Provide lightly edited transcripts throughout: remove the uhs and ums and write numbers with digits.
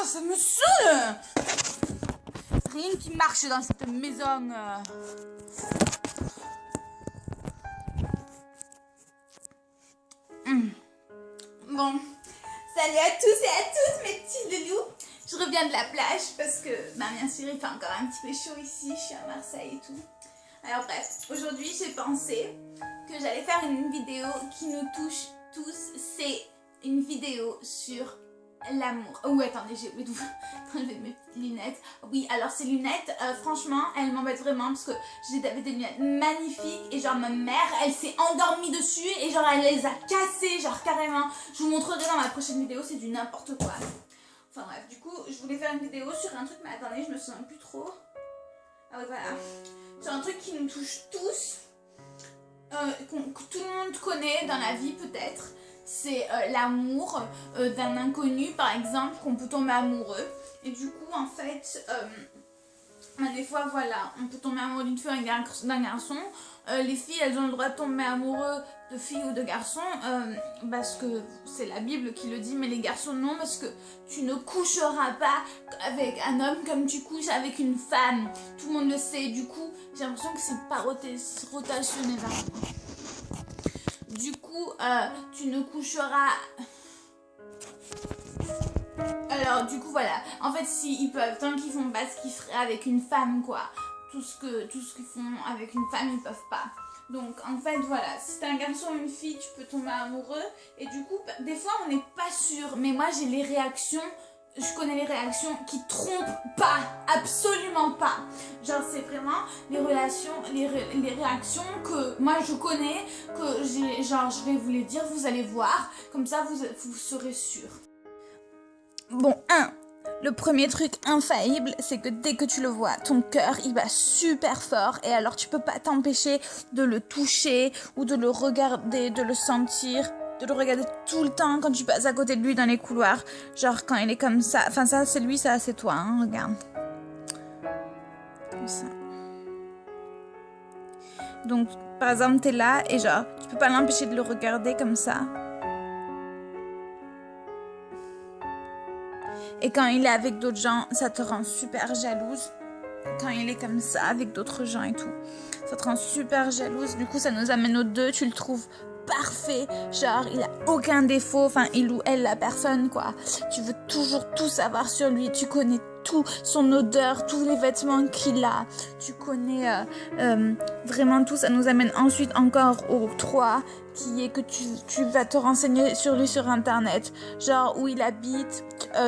ça me saoule. Rien qui marche dans cette maison. Bon, salut à tous et à toutes mes petits loulous. Je reviens de la plage parce que, bien sûr, il fait encore un petit peu chaud ici. Je suis à Marseille et tout. Alors bref, aujourd'hui j'ai pensé que j'allais faire une vidéo qui nous touche tous. C'est une vidéo sur l'amour. Oh attendez, j'ai oublié d'enlever mes petites lunettes. Oui, alors ces lunettes, franchement, elles m'embêtent vraiment parce que j'avais des lunettes magnifiques et genre ma mère, elle s'est endormie dessus et genre elle les a cassées, genre carrément. Je vous montrerai dans ma prochaine vidéo, c'est du n'importe quoi. Enfin bref, du coup, je voulais faire une vidéo sur un truc, mais attendez, je me souviens plus trop. Ah oui, voilà. Sur un truc qui nous touche tous, que tout le monde connaît dans la vie peut-être. C'est l'amour d'un inconnu, par exemple, qu'on peut tomber amoureux. Et du coup, en fait, des fois, voilà, on peut tomber amoureux d'une fille ou d'un garçon. Les filles, elles ont le droit de tomber amoureux de filles ou de garçons parce que c'est la Bible qui le dit, mais les garçons non, parce que tu ne coucheras pas avec un homme comme tu couches avec une femme. Tout le monde le sait. Du coup, j'ai l'impression que c'est pas rotationné vers moi. Du coup, tu ne coucheras... Alors, du coup, voilà. En fait, s'ils peuvent, tant qu'ils font pas ce qu'ils feraient avec une femme, quoi. Tout ce qu'ils font avec une femme, ils peuvent pas. Donc, en fait, voilà. Si t'es un garçon ou une fille, tu peux tomber amoureux. Et du coup, des fois, on n'est pas sûr. Mais moi, j'ai les réactions... Je connais les réactions qui trompent pas, absolument pas. Genre c'est vraiment les réactions que moi je connais, que j'ai, genre je vais vous les dire, vous allez voir, comme ça vous serez sûr. Bon, le premier truc infaillible, c'est que dès que tu le vois, ton cœur il bat super fort et alors tu peux pas t'empêcher de le toucher ou de le regarder, de le sentir. De le regarder tout le temps quand tu passes à côté de lui dans les couloirs. Genre quand il est comme ça. Enfin ça c'est lui, ça c'est toi, hein, regarde. Comme ça. Donc par exemple t'es là et genre tu peux pas l'empêcher de le regarder comme ça. Et quand il est avec d'autres gens, ça te rend super jalouse. Quand il est comme ça avec d'autres gens et tout. Ça te rend super jalouse. Du coup ça nous amène aux deux, tu le trouves parfait, genre il a aucun défaut, enfin il ou elle la personne quoi, tu veux toujours tout savoir sur lui, tu connais tout, son odeur, tous les vêtements qu'il a, tu connais vraiment tout. Ça nous amène ensuite encore au 3 qui est que tu vas te renseigner sur lui sur internet, genre où il habite,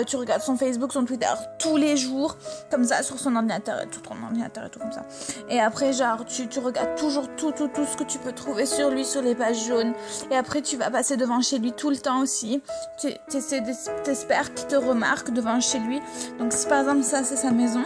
tu regardes son Facebook, son Twitter tous les jours, comme ça sur son ordinateur et tout, ton ordinateur et tout comme ça. Et après genre tu regardes toujours tout ce que tu peux trouver sur lui sur les pages jaunes. Et après tu vas passer devant chez lui tout le temps aussi. T'espères qu'il te remarque devant chez lui. Donc si par exemple ça c'est sa maison,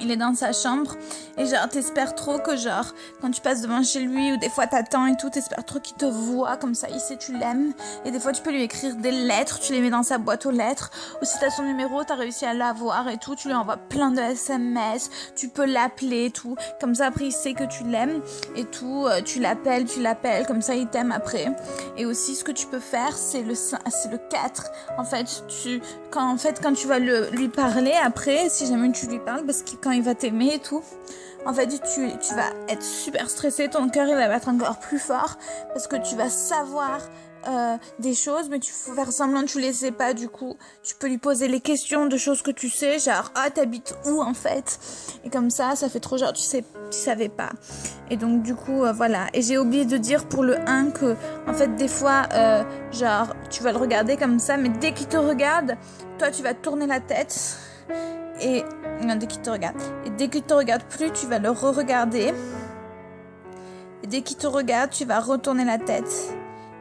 il est dans sa chambre et genre t'espères trop que genre quand tu passes devant chez lui ou des fois t'attends et tout, t'espères trop qu'il te voit comme ça, il sait tu l'aimes. Et des fois tu peux lui écrire des lettres, tu les mets dans sa boîte aux lettres, ou si t'as son numéro, t'as réussi à l'avoir et tout, tu lui envoies plein de SMS, tu peux l'appeler et tout, comme ça après il sait que tu l'aimes et tout, tu l'appelles, comme ça il t'aime après. Et aussi ce que tu peux faire c'est le 4. En fait quand tu vas lui parler après, si jamais tu lui parles, parce que quand il va t'aimer et tout, en fait tu vas être super stressé, ton cœur il va battre encore plus fort parce que tu vas savoir des choses mais tu faut faire semblant que tu les sais pas. Du coup tu peux lui poser les questions de choses que tu sais, genre t'habites où en fait, et comme ça fait trop genre tu savais pas. Et donc du coup voilà. Et j'ai oublié de dire pour le 1 que en fait des fois genre tu vas le regarder comme ça, mais dès qu'il te regarde, toi tu vas tourner la tête et non, dès qu'il te regarde. Et dès qu'il te regarde plus, tu vas le re-regarder. Et dès qu'il te regarde, tu vas retourner la tête.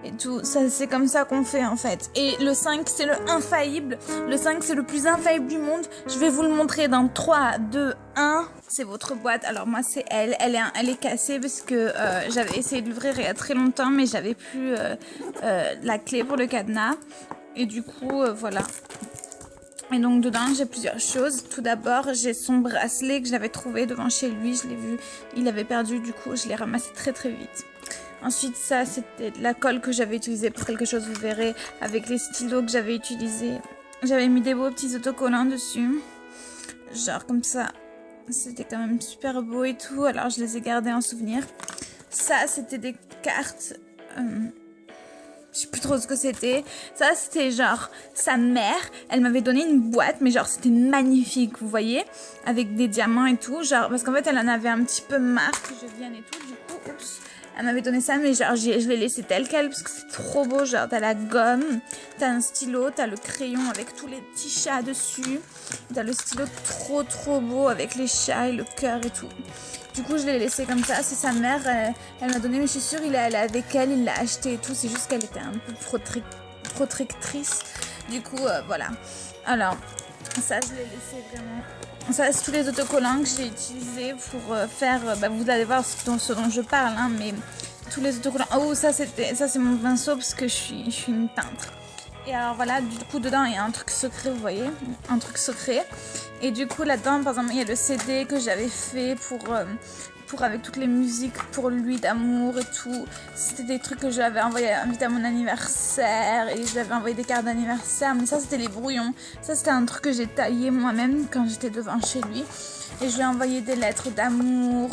Et tout, ça c'est comme ça qu'on fait en fait. Et le 5 c'est le infaillible. Le 5 c'est le plus infaillible du monde. Je vais vous le montrer dans 3, 2, 1. C'est votre boîte. Alors moi c'est elle est cassée parce que j'avais essayé de l'ouvrir il y a très longtemps, mais j'avais plus la clé pour le cadenas. Et du coup voilà. Et donc dedans j'ai plusieurs choses. Tout d'abord j'ai son bracelet que j'avais trouvé devant chez lui, je l'ai vu, il avait perdu, du coup je l'ai ramassé très vite. Ensuite ça c'était de la colle que j'avais utilisée pour quelque chose, vous verrez, avec les stylos que j'avais utilisés J'avais mis des beaux petits autocollants dessus. Genre comme ça. C'était quand même super beau et tout. Alors je les ai gardés en souvenir. Ça, c'était des cartes. Je sais plus trop ce que c'était. Ça, c'était genre sa mère. Elle m'avait donné une boîte, mais genre c'était magnifique, vous voyez, avec des diamants et tout. Genre parce qu'en fait, elle en avait un petit peu marre que je vienne et tout. Du coup, oups, elle m'avait donné ça, mais genre je l'ai laissé tel quel parce que c'est trop beau. Genre t'as la gomme, t'as un stylo, t'as le crayon avec tous les petits chats dessus. T'as le stylo trop beau avec les chats et le cœur et tout. Du coup, je l'ai laissé comme ça. C'est sa mère, elle m'a donné, mais je suis sûre, il est allé avec elle, il l'a acheté et tout. C'est juste qu'elle était un peu protectrice. Du coup, voilà. Alors, ça, je l'ai laissé vraiment. Ça, c'est tous les autocollants que j'ai utilisés pour faire. Vous allez voir ce dont je parle, hein, mais tous les autocollants. Oh, ça, c'est mon pinceau parce que je suis une peintre. Et alors voilà, du coup dedans il y a un truc secret, vous voyez, un truc secret. Et du coup là-dedans, par exemple, il y a le CD que j'avais fait pour avec toutes les musiques pour lui d'amour et tout. C'était des trucs que j'avais invité à mon anniversaire et j'avais envoyé des cartes d'anniversaire. Mais ça c'était les brouillons. Ça c'était un truc que j'ai taillé moi-même quand j'étais devant chez lui. Et je lui ai envoyé des lettres d'amour.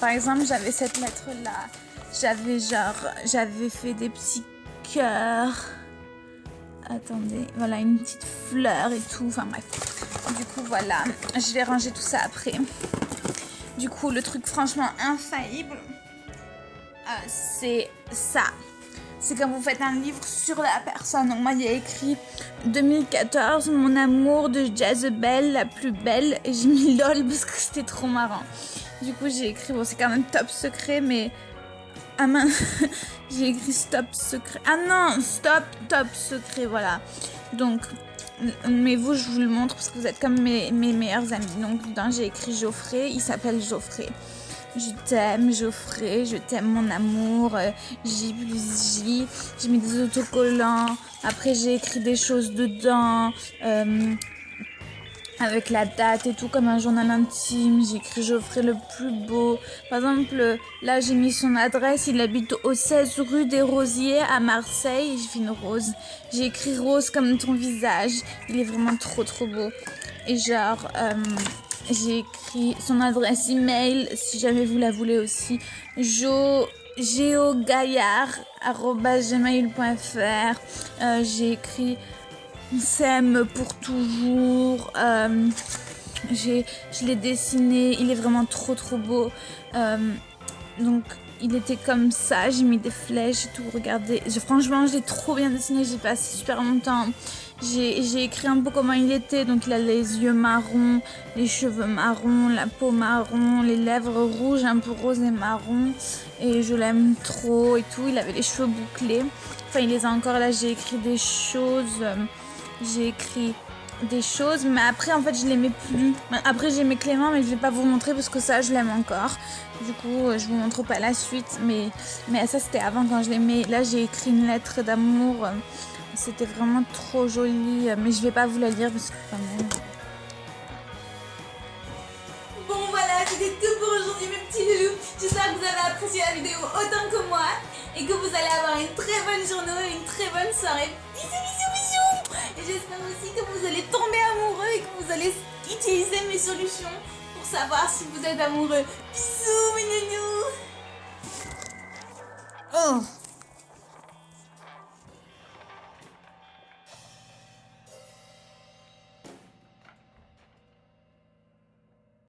Par exemple, j'avais cette lettre-là. J'avais fait des petits cœurs. Attendez, voilà, une petite fleur et tout, enfin bref. Du coup, voilà, je vais ranger tout ça après. Du coup, le truc franchement infaillible, c'est ça. C'est quand vous faites un livre sur la personne. Donc moi, il y a écrit 2014, mon amour de Jezebel, la plus belle. Et j'ai mis lol parce que c'était trop marrant. Du coup, j'ai écrit, bon, c'est quand même top secret, mais... Ah mince, j'ai écrit stop secret. Ah non, stop top secret, voilà. Donc, mais vous, je vous le montre parce que vous êtes comme mes meilleurs amis. Donc, dedans, j'ai écrit Geoffrey, il s'appelle Geoffrey. Je t'aime, Geoffrey, je t'aime, mon amour. J plus J. J'ai mis des autocollants. Après, j'ai écrit des choses dedans. Avec la date et tout, comme un journal intime. J'ai écrit Geoffrey le plus beau. Par exemple, là j'ai mis son adresse. Il habite au 16 rue des Rosiers à Marseille. J'ai fait une rose. J'ai écrit rose comme ton visage. Il est vraiment trop beau. Et genre, j'ai écrit son adresse email si jamais vous la voulez aussi. geogaillard@gmail.fr. J'ai écrit on s'aime pour toujours. Je l'ai dessiné. Il est vraiment trop beau. Donc, il était comme ça. J'ai mis des flèches et tout. Regardez. Franchement, je l'ai trop bien dessiné. J'ai passé super longtemps. J'ai écrit un peu comment il était. Donc, il a les yeux marrons, les cheveux marrons, la peau marron, les lèvres rouges, un peu rose et marron. Et je l'aime trop et tout. Il avait les cheveux bouclés. Enfin, il les a encore là. J'ai écrit des choses. J'ai écrit des choses, mais après en fait je l'aimais plus. Après j'aimais Clément, mais je vais pas vous montrer parce que ça je l'aime encore. Du coup je vous montre pas la suite, mais ça c'était avant quand je l'aimais. Là j'ai écrit une lettre d'amour, c'était vraiment trop joli, mais je vais pas vous la lire parce que quand même. Bon voilà, c'était tout pour aujourd'hui mes petits loulous. J'espère que vous avez apprécié la vidéo autant que moi et que vous allez avoir une très bonne journée et une très bonne soirée. Bisous. Et j'espère aussi que vous allez tomber amoureux et que vous allez utiliser mes solutions pour savoir si vous êtes amoureux. Bisous mes nounous. Oh.